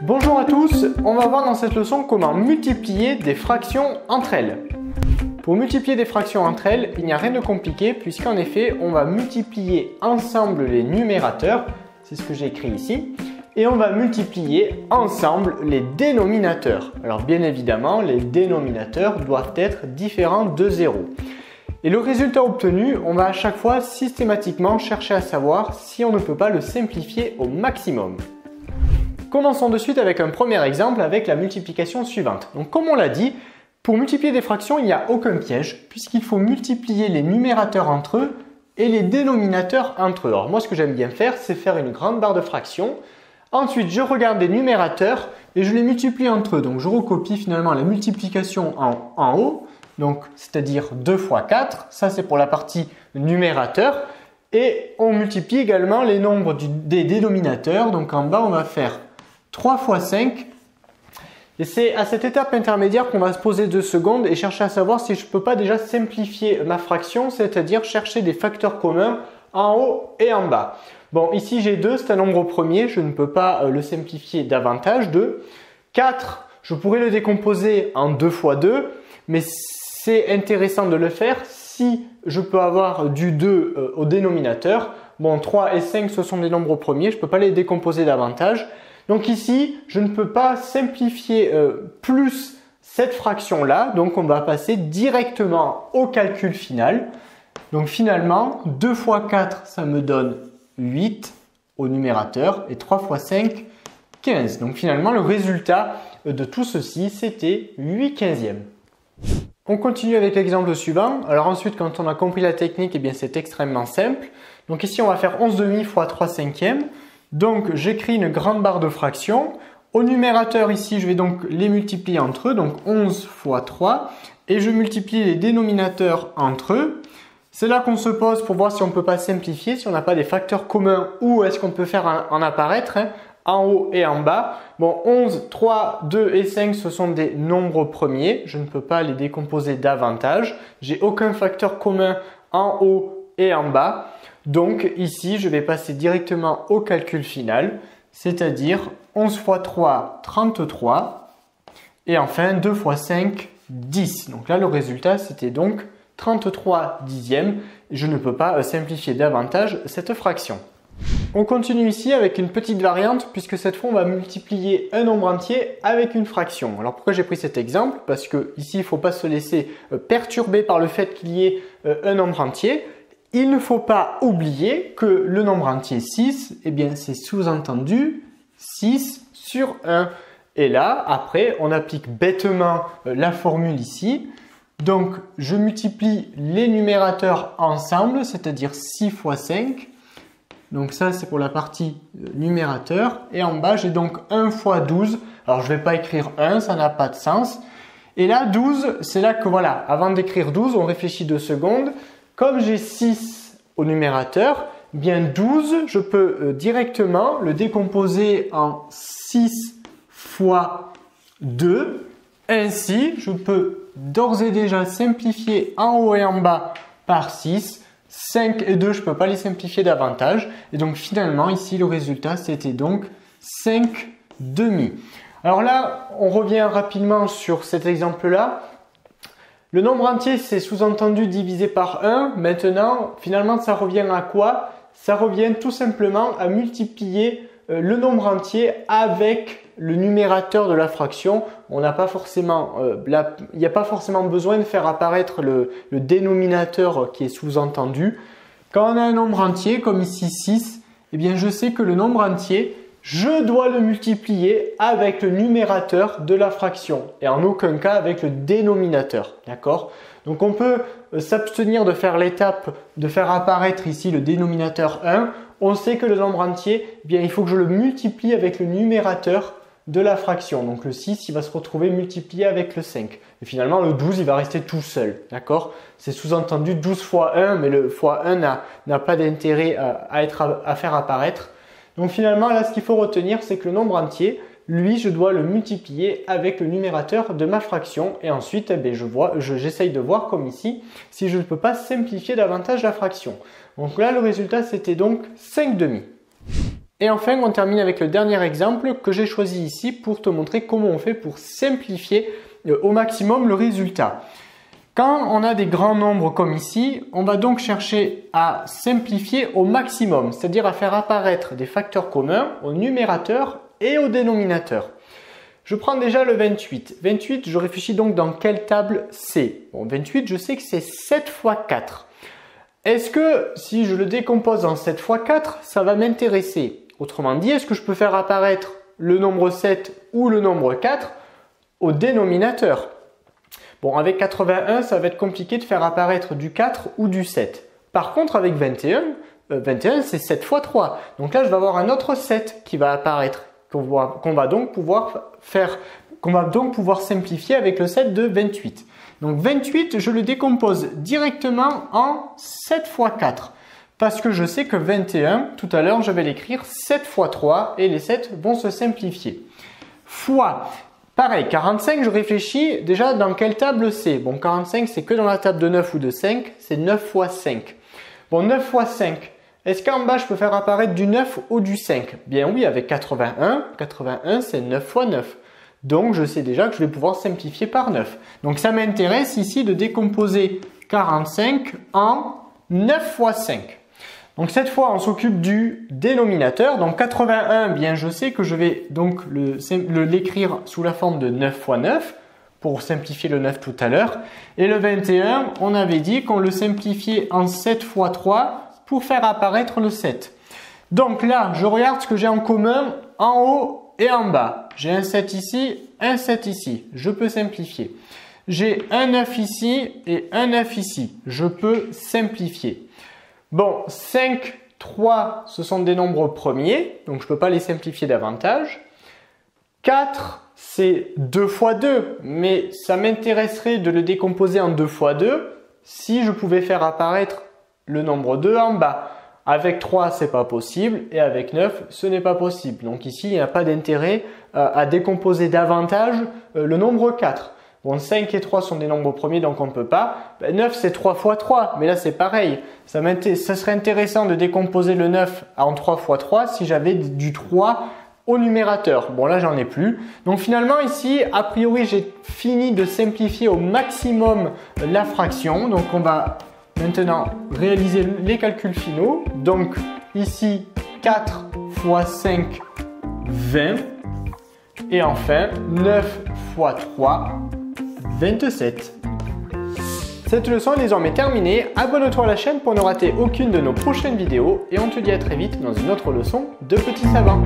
Bonjour à tous, on va voir dans cette leçon comment multiplier des fractions entre elles. Pour multiplier des fractions entre elles, il n'y a rien de compliqué puisqu'en effet, on va multiplier ensemble les numérateurs, c'est ce que j'ai écrit ici, et on va multiplier ensemble les dénominateurs. Alors bien évidemment, les dénominateurs doivent être différents de 0. Et le résultat obtenu, on va à chaque fois systématiquement chercher à savoir si on ne peut pas le simplifier au maximum. Commençons de suite avec un premier exemple avec la multiplication suivante. Donc comme on l'a dit, pour multiplier des fractions, il n'y a aucun piège puisqu'il faut multiplier les numérateurs entre eux et les dénominateurs entre eux. Alors moi ce que j'aime bien faire, c'est faire une grande barre de fractions. Ensuite, je regarde les numérateurs et je les multiplie entre eux. Donc je recopie finalement la multiplication en haut, donc c'est-à-dire 2 fois 4. Ça c'est pour la partie numérateur. Et on multiplie également les nombres des dénominateurs. Donc en bas, on va faire 3 fois 5. Et c'est à cette étape intermédiaire qu'on va se poser 2 secondes et chercher à savoir si je ne peux pas déjà simplifier ma fraction, c'est-à-dire chercher des facteurs communs en haut et en bas. Bon, ici j'ai 2, c'est un nombre premier, je ne peux pas le simplifier davantage. 2. 4, je pourrais le décomposer en 2 fois 2, mais c'est intéressant de le faire si je peux avoir du 2 au dénominateur. Bon, 3 et 5, ce sont des nombres premiers, je ne peux pas les décomposer davantage. Donc ici, je ne peux pas simplifier plus cette fraction-là, donc on va passer directement au calcul final. Donc finalement, 2 fois 4, ça me donne 8 au numérateur et 3 fois 5, 15. Donc finalement, le résultat de tout ceci, c'était 8/15e. On continue avec l'exemple suivant. Alors ensuite, quand on a compris la technique, eh bien c'est extrêmement simple. Donc ici, on va faire 11/2 fois 3/5. Donc j'écris une grande barre de fractions. Au numérateur ici, je vais donc les multiplier entre eux. Donc 11 fois 3. Et je multiplie les dénominateurs entre eux. C'est là qu'on se pose pour voir si on ne peut pas simplifier, si on n'a pas des facteurs communs ou est-ce qu'on peut faire en apparaître en haut et en bas. Bon, 11, 3, 2 et 5, ce sont des nombres premiers. Je ne peux pas les décomposer davantage. J'ai aucun facteur commun en haut et en bas. Donc ici, je vais passer directement au calcul final, c'est-à-dire 11 fois 3, 33. Et enfin, 2 fois 5, 10. Donc là, le résultat, c'était donc 33/10. Je ne peux pas simplifier davantage cette fraction. On continue ici avec une petite variante puisque cette fois on va multiplier un nombre entier avec une fraction. Alors pourquoi j'ai pris cet exemple? Parce que ici il ne faut pas se laisser perturber par le fait qu'il y ait un nombre entier. Il ne faut pas oublier que le nombre entier 6, eh bien c'est sous-entendu 6 sur 1. Et là, après, on applique bêtement la formule ici. Donc, je multiplie les numérateurs ensemble, c'est-à-dire 6 fois 5. Donc ça, c'est pour la partie numérateur. Et en bas, j'ai donc 1 fois 12. Alors, je ne vais pas écrire 1, ça n'a pas de sens. Et là, 12, c'est là que voilà, avant d'écrire 12, on réfléchit 2 secondes. Comme j'ai 6 au numérateur, bien 12, je peux directement le décomposer en 6 fois 2. Ainsi, je peux d'ores et déjà simplifier en haut et en bas par 6. 5 et 2, je ne peux pas les simplifier davantage. Et donc finalement, ici, le résultat, c'était donc 5/2. Alors là, on revient rapidement sur cet exemple-là. Le nombre entier, c'est sous-entendu divisé par 1. Maintenant, finalement, ça revient à quoi? Ça revient tout simplement à multiplier le nombre entier avec le numérateur de la fraction. On n'a pas forcément, il n'y a pas forcément besoin de faire apparaître le dénominateur qui est sous-entendu. Quand on a un nombre entier, comme ici 6, eh bien je sais que le nombre entier, je dois le multiplier avec le numérateur de la fraction et en aucun cas avec le dénominateur. D'accord? Donc on peut s'abstenir de faire l'étape de faire apparaître ici le dénominateur 1. On sait que le nombre entier, eh bien, il faut que je le multiplie avec le numérateur de la fraction. Donc le 6, il va se retrouver multiplié avec le 5. Et finalement, le 12, il va rester tout seul. D'accord? C'est sous-entendu 12 fois 1, mais le fois 1 n'a pas d'intérêt à faire apparaître. Donc finalement, là, ce qu'il faut retenir, c'est que le nombre entier, lui, je dois le multiplier avec le numérateur de ma fraction. Et ensuite, eh bien, j'essaye de voir, comme ici, si je ne peux pas simplifier davantage la fraction. Donc là, le résultat, c'était donc 5/2. Et enfin, on termine avec le dernier exemple que j'ai choisi ici pour te montrer comment on fait pour simplifier au maximum le résultat. Quand on a des grands nombres comme ici, on va donc chercher à simplifier au maximum, c'est-à-dire à faire apparaître des facteurs communs au numérateur et au dénominateur. Je prends déjà le 28. 28, je réfléchis donc dans quelle table c'est. Bon, 28, je sais que c'est 7 fois 4. Est-ce que si je le décompose en 7 fois 4, ça va m'intéresser? Autrement dit, est-ce que je peux faire apparaître le nombre 7 ou le nombre 4 au dénominateur? Bon, avec 81, ça va être compliqué de faire apparaître du 4 ou du 7. Par contre, avec 21, 21 c'est 7 fois 3. Donc là, je vais avoir un autre 7 qui va apparaître, qu'on va donc pouvoir simplifier avec le 7 de 28. Donc 28, je le décompose directement en 7 fois 4. Parce que je sais que 21, tout à l'heure, je vais l'écrire 7 fois 3 et les 7 vont se simplifier. Fois, pareil, 45, je réfléchis déjà dans quelle table c'est. Bon, 45, c'est que dans la table de 9 ou de 5, c'est 9 fois 5. Bon, 9 fois 5, est-ce qu'en bas, je peux faire apparaître du 9 ou du 5? Bien oui, avec 81, 81, c'est 9 fois 9. Donc, je sais déjà que je vais pouvoir simplifier par 9. Donc, ça m'intéresse ici de décomposer 45 en 9 fois 5. Donc cette fois, on s'occupe du dénominateur. Donc 81, bien je sais que je vais donc l'écrire sous la forme de 9 fois 9 pour simplifier le 9 tout à l'heure. Et le 21, on avait dit qu'on le simplifiait en 7 fois 3 pour faire apparaître le 7. Donc là, je regarde ce que j'ai en commun en haut et en bas. J'ai un 7 ici, un 7 ici. Je peux simplifier. J'ai un 9 ici et un 9 ici. Je peux simplifier. Bon, 5, 3, ce sont des nombres premiers, donc je ne peux pas les simplifier davantage. 4, c'est 2 fois 2, mais ça m'intéresserait de le décomposer en 2 fois 2 si je pouvais faire apparaître le nombre 2 en bas. Avec 3, ce n'est pas possible et avec 9, ce n'est pas possible. Donc ici, il n'y a pas d'intérêt à décomposer davantage le nombre 4. Bon, 5 et 3 sont des nombres premiers, donc on ne peut pas. 9, c'est 3 fois 3, mais là, c'est pareil. Ça serait intéressant de décomposer le 9 en 3 fois 3 si j'avais du 3 au numérateur. Bon, là, j'en ai plus. Donc finalement, ici, a priori, j'ai fini de simplifier au maximum la fraction. Donc on va maintenant réaliser les calculs finaux. Donc ici, 4 fois 5, 20. Et enfin, 9 fois 3, 27. Cette leçon est désormais terminée. Abonne-toi à la chaîne pour ne rater aucune de nos prochaines vidéos et on te dit à très vite dans une autre leçon de Petit Savant.